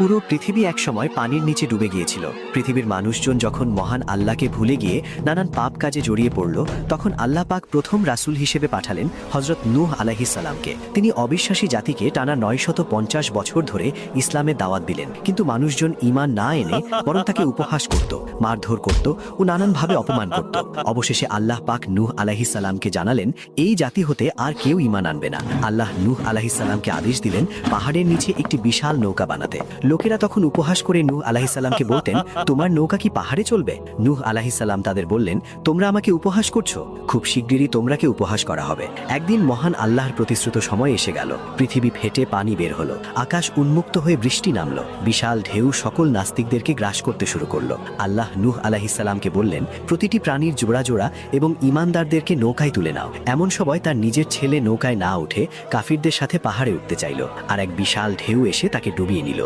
পুরো পৃথিবী একসময় পানির নিচে ডুবে গিয়েছিল। পৃথিবীর মানুষজন যখন মহান আল্লাহকে ভুলে গিয়ে নানান পাপ কাজে জড়িয়ে পড়ল, তখন আল্লাহ পাক প্রথম রাসূল হিসেবে পাঠালেন হযরত নূহ আলাইহিস সালামকে। তিনি অবিশ্বাসী জাতিকে টানা 950 বছর ধরে ইসলামের দাওয়াত দিলেন, কিন্তু মানুষজন ঈমান না এনে বরং তাকে উপহাস করত, মারধর করত ও নানানভাবে অপমান করত। অবশেষে আল্লাহ পাক নূহ আলাইহিস সালামকে জানালেন এই জাতি হতে আর কেউ ঈমান আনবে না। আল্লাহ নূহ আলাইহিস সালামকে আদেশ দিলেন পাহাড়ের নিচে একটি বিশাল নৌকা বানাতে। লোকেরা তখন উপহাস করে নূহ আলাইহিস সালামকে বলতেন, তোমার নৌকা কি পাহাড়ে চলবে? নূহ আলাইহিস সালাম তাদের বললেন, তোমরা আমাকে উপহাস করছো, খুব শিগগিরই তোমরাকে উপহাস করা হবে। একদিন মহান আল্লাহর প্রতিশ্রুত সময় এসে গেল। পৃথিবী ফেটে পানি বের হলো, আকাশ উন্মুক্ত হয়ে বৃষ্টি নামলো, বিশাল ঢেউ সকল নাস্তিকদেরকে গ্রাস করতে শুরু করলো। আল্লাহ নূহ আলাইহিস সালামকে বললেন, প্রতিটি প্রাণীর জোড়া জোড়া এবং ঈমানদারদেরকে নৌকায় তুলে নাও। এমন সময় তার নিজের ছেলে নৌকায় না উঠে কাফিরদের সাথে পাহাড়ে উঠতে চাইল, আর এক বিশাল ঢেউ এসে তাকে ডুবিয়ে নিল।